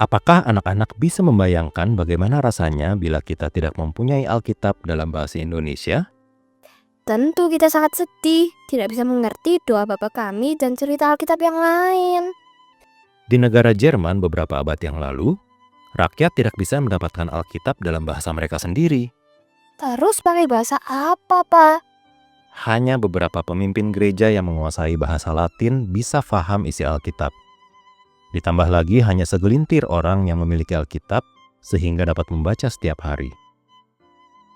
Apakah anak-anak bisa membayangkan bagaimana rasanya bila kita tidak mempunyai Alkitab dalam bahasa Indonesia? Tentu kita sangat sedih, tidak bisa mengerti doa Bapa kami dan cerita Alkitab yang lain. Di negara Jerman beberapa abad yang lalu, rakyat tidak bisa mendapatkan Alkitab dalam bahasa mereka sendiri. Terus pakai bahasa apa, Pak? Hanya beberapa pemimpin gereja yang menguasai bahasa Latin bisa paham isi Alkitab. Ditambah lagi hanya segelintir orang yang memiliki Alkitab sehingga dapat membaca setiap hari.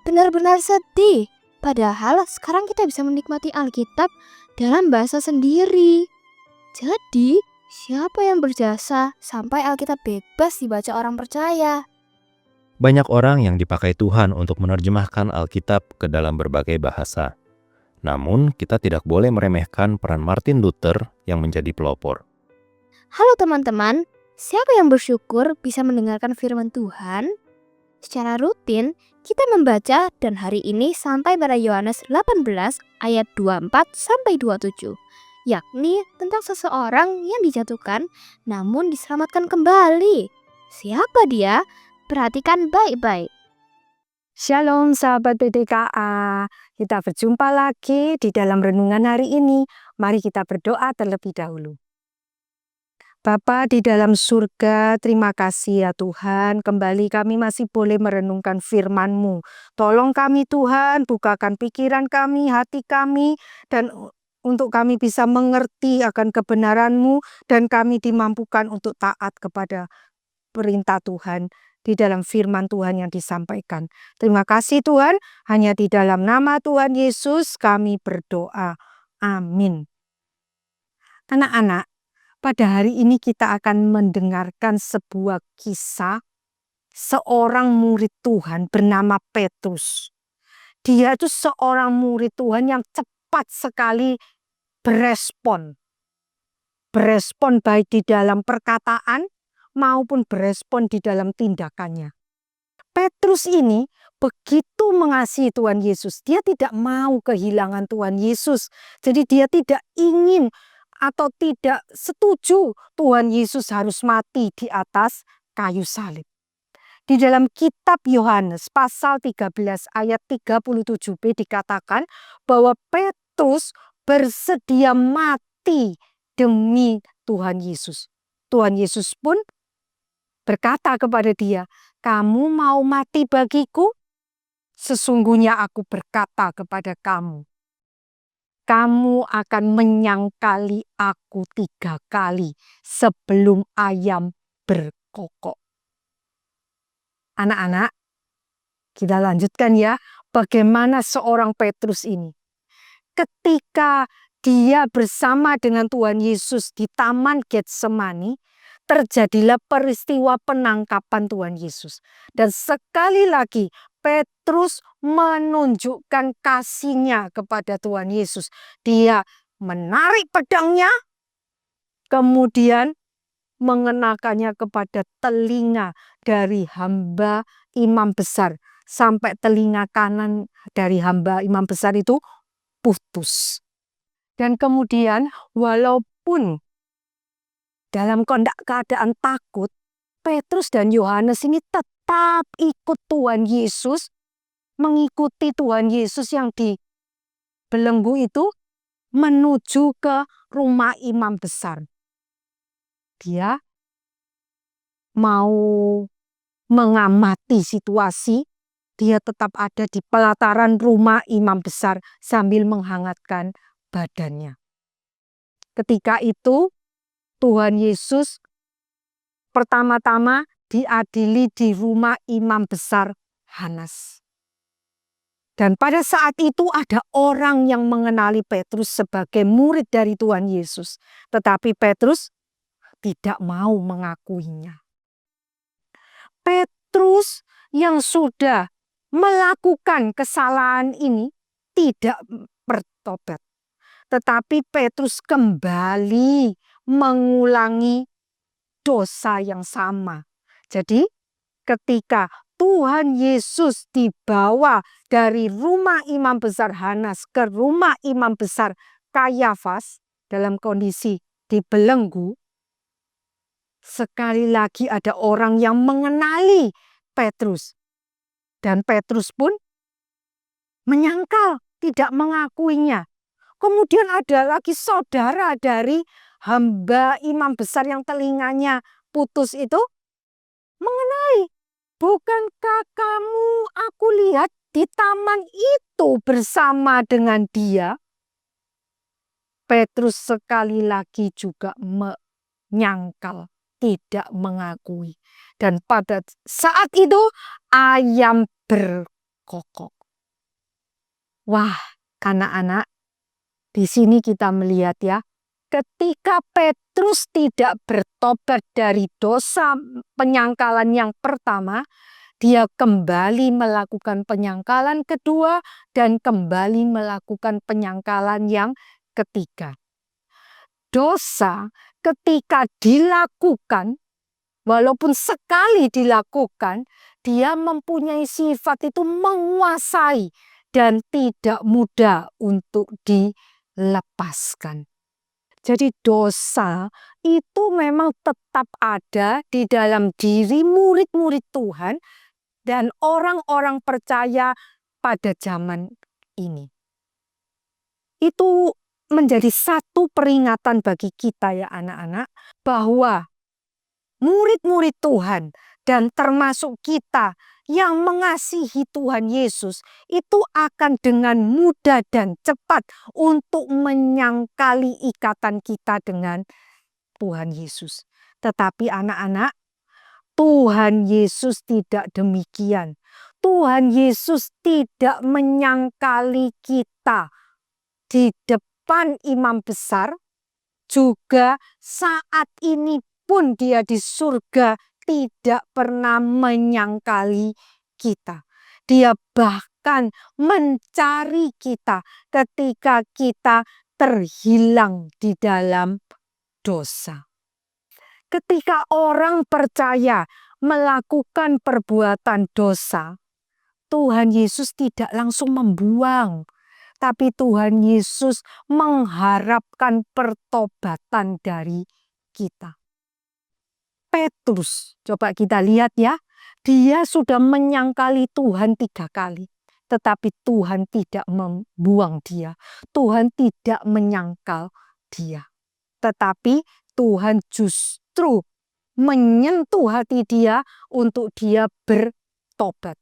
Benar-benar sedih. Padahal sekarang kita bisa menikmati Alkitab dalam bahasa sendiri. Jadi, siapa yang berjasa sampai Alkitab bebas dibaca orang percaya? Banyak orang yang dipakai Tuhan untuk menerjemahkan Alkitab ke dalam berbagai bahasa. Namun, kita tidak boleh meremehkan peran Martin Luther yang menjadi pelopor. Halo teman-teman, siapa yang bersyukur bisa mendengarkan firman Tuhan? Secara rutin, kita membaca dan hari ini sampai pada Yohanes 18 ayat 24-27, yakni tentang seseorang yang dijatuhkan namun diselamatkan kembali. Siapa dia? Perhatikan baik-baik. Shalom sahabat PDKA, kita berjumpa lagi di dalam renungan hari ini. Mari kita berdoa terlebih dahulu. Bapa di dalam surga, terima kasih ya Tuhan, kembali kami masih boleh merenungkan firman-Mu. Tolong kami Tuhan, bukakan pikiran kami, hati kami, dan untuk kami bisa mengerti akan kebenaran-Mu, dan kami dimampukan untuk taat kepada perintah Tuhan di dalam firman Tuhan yang disampaikan. Terima kasih Tuhan, hanya di dalam nama Tuhan Yesus kami berdoa. Amin. Anak-anak, pada hari ini kita akan mendengarkan sebuah kisah seorang murid Tuhan bernama Petrus. Dia itu seorang murid Tuhan yang cepat sekali berespon. Berespon baik di dalam perkataan maupun berespon di dalam tindakannya. Petrus ini begitu mengasihi Tuhan Yesus. Dia tidak mau kehilangan Tuhan Yesus. Jadi dia tidak ingin atau tidak setuju Tuhan Yesus harus mati di atas kayu salib. Di dalam kitab Yohanes pasal 13 ayat 37b dikatakan bahwa Petrus bersedia mati demi Tuhan Yesus. Tuhan Yesus pun berkata kepada dia, "Kamu mau mati bagiku? Sesungguhnya aku berkata kepada kamu, kamu akan menyangkali aku 3 kali sebelum ayam berkokok." Anak-anak, kita lanjutkan ya, bagaimana seorang Petrus ini. Ketika dia bersama dengan Tuhan Yesus di Taman Getsemani, terjadilah peristiwa penangkapan Tuhan Yesus. Dan sekali lagi Petrus menunjukkan kasihnya kepada Tuhan Yesus. Dia menarik pedangnya, kemudian mengenakannya kepada telinga dari hamba imam besar. Sampai telinga kanan dari hamba imam besar itu putus. Dan kemudian walaupun dalam keadaan takut, Petrus dan Yohanes ini tetap ikut Tuhan Yesus, mengikuti Tuhan Yesus yang dibelenggu itu menuju ke rumah imam besar. Dia mau mengamati situasi, dia tetap ada di pelataran rumah imam besar sambil menghangatkan badannya. Ketika itu Tuhan Yesus pertama-tama diadili di rumah imam besar Hanas. Dan pada saat itu ada orang yang mengenali Petrus sebagai murid dari Tuhan Yesus. Tetapi Petrus tidak mau mengakuinya. Petrus yang sudah melakukan kesalahan ini tidak bertobat. Tetapi Petrus kembali mengulangi dosa yang sama. Jadi ketika Tuhan Yesus dibawa dari rumah imam besar Hanas ke rumah imam besar Kayafas dalam kondisi dibelenggu, sekali lagi ada orang yang mengenali Petrus. Dan Petrus pun menyangkal, tidak mengakuinya. Kemudian ada lagi saudara dari hamba imam besar yang telinganya putus itu mengenali. Bukankah kamu aku lihat di taman itu bersama dengan dia? Petrus sekali lagi juga menyangkal, tidak mengakui. Dan pada saat itu ayam berkokok. Wah, anak-anak, di sini kita melihat ya, ketika Petrus tidak bertobat dari dosa penyangkalan yang pertama, dia kembali melakukan penyangkalan kedua dan kembali melakukan penyangkalan yang ketiga. Dosa ketika dilakukan, walaupun sekali dilakukan, dia mempunyai sifat itu menguasai dan tidak mudah untuk dilepaskan. Jadi dosa itu memang tetap ada di dalam diri murid-murid Tuhan dan orang-orang percaya pada zaman ini. Itu menjadi satu peringatan bagi kita ya anak-anak, bahwa murid-murid Tuhan dan termasuk kita yang mengasihi Tuhan Yesus itu akan dengan mudah dan cepat untuk menyangkali ikatan kita dengan Tuhan Yesus. Tetapi anak-anak, Tuhan Yesus tidak demikian. Tuhan Yesus tidak menyangkali kita di depan imam besar, juga saat ini pun dia di surga tidak pernah menyangkali kita. Dia bahkan mencari kita ketika kita terhilang di dalam dosa. Ketika orang percaya melakukan perbuatan dosa, Tuhan Yesus tidak langsung membuang, tapi Tuhan Yesus mengharapkan pertobatan dari kita. Petrus, coba kita lihat ya, dia sudah menyangkali Tuhan 3 kali. Tetapi Tuhan tidak membuang dia. Tuhan tidak menyangkal dia. Tetapi Tuhan justru menyentuh hati dia untuk dia bertobat.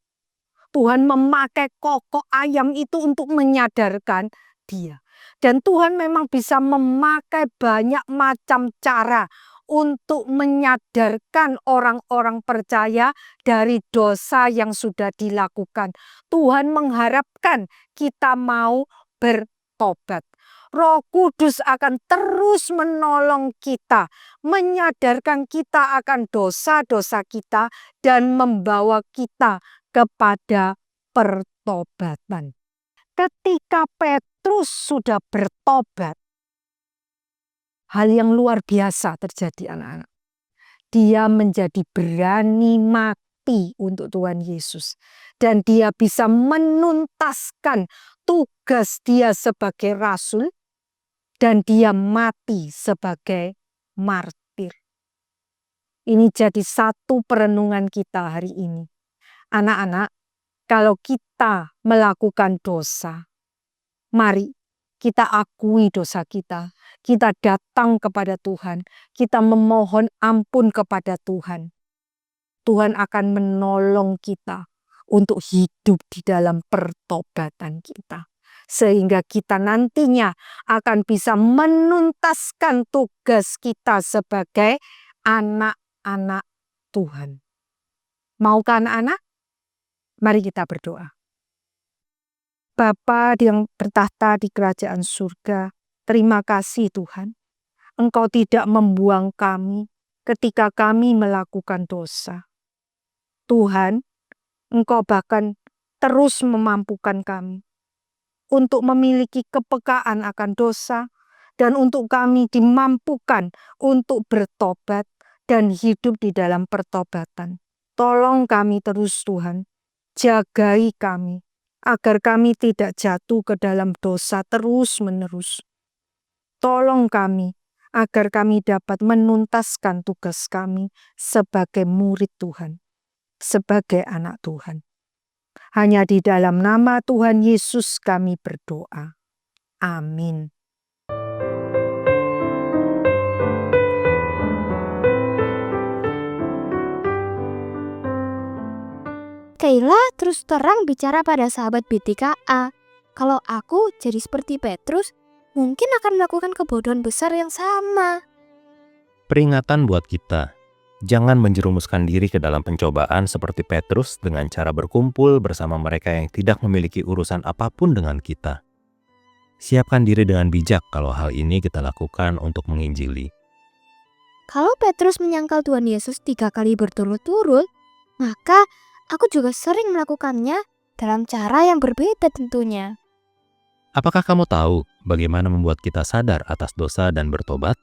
Tuhan memakai kokok ayam itu untuk menyadarkan dia. Dan Tuhan memang bisa memakai banyak macam cara untuk menyadarkan orang-orang percaya dari dosa yang sudah dilakukan. Tuhan mengharapkan kita mau bertobat. Roh Kudus akan terus menolong kita, menyadarkan kita akan dosa-dosa kita, dan membawa kita kepada pertobatan. Ketika Petrus sudah bertobat, hal yang luar biasa terjadi anak-anak. Dia menjadi berani mati untuk Tuhan Yesus. Dan dia bisa menuntaskan tugas dia sebagai rasul. Dan dia mati sebagai martir. Ini jadi satu perenungan kita hari ini. Anak-anak, kalau kita melakukan dosa, mari kita akui dosa kita. Kita datang kepada Tuhan. Kita memohon ampun kepada Tuhan. Tuhan akan menolong kita untuk hidup di dalam pertobatan kita. Sehingga kita nantinya akan bisa menuntaskan tugas kita sebagai anak-anak Tuhan. Maukah anak-anak? Mari kita berdoa. Bapa yang bertahta di kerajaan surga, terima kasih Tuhan. Engkau tidak membuang kami ketika kami melakukan dosa. Tuhan, Engkau bahkan terus memampukan kami untuk memiliki kepekaan akan dosa, dan untuk kami dimampukan untuk bertobat dan hidup di dalam pertobatan. Tolong kami terus Tuhan, jagai kami, agar kami tidak jatuh ke dalam dosa terus-menerus. Tolong kami, agar kami dapat menuntaskan tugas kami sebagai murid Tuhan, sebagai anak Tuhan. Hanya di dalam nama Tuhan Yesus kami berdoa. Amin. Kayla terus terang bicara pada sahabat BTKA. Kalau aku jadi seperti Petrus, mungkin akan melakukan kebodohan besar yang sama. Peringatan buat kita, jangan menjerumuskan diri ke dalam pencobaan seperti Petrus dengan cara berkumpul bersama mereka yang tidak memiliki urusan apapun dengan kita. Siapkan diri dengan bijak kalau hal ini kita lakukan untuk menginjili. Kalau Petrus menyangkal Tuhan Yesus 3 kali berturut-turut, maka aku juga sering melakukannya dalam cara yang berbeda tentunya. Apakah kamu tahu bagaimana membuat kita sadar atas dosa dan bertobat?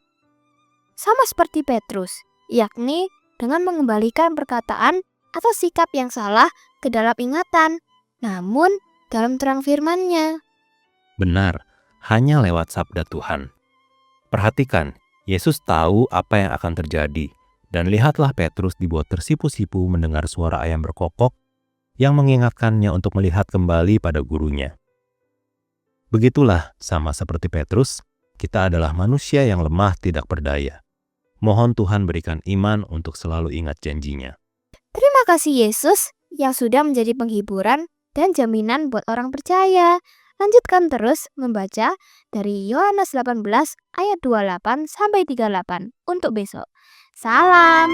Sama seperti Petrus, yakni dengan mengembalikan perkataan atau sikap yang salah ke dalam ingatan, namun dalam terang firman-Nya. Benar, hanya lewat sabda Tuhan. Perhatikan, Yesus tahu apa yang akan terjadi, dan lihatlah Petrus dibuat tersipu-sipu mendengar suara ayam berkokok yang mengingatkannya untuk melihat kembali pada gurunya. Begitulah, sama seperti Petrus, kita adalah manusia yang lemah tidak berdaya. Mohon Tuhan berikan iman untuk selalu ingat janjinya. Terima kasih Yesus yang sudah menjadi penghiburan dan jaminan buat orang percaya. Lanjutkan terus membaca dari Yohanes 18 ayat 28 sampai 38 untuk besok. Salam.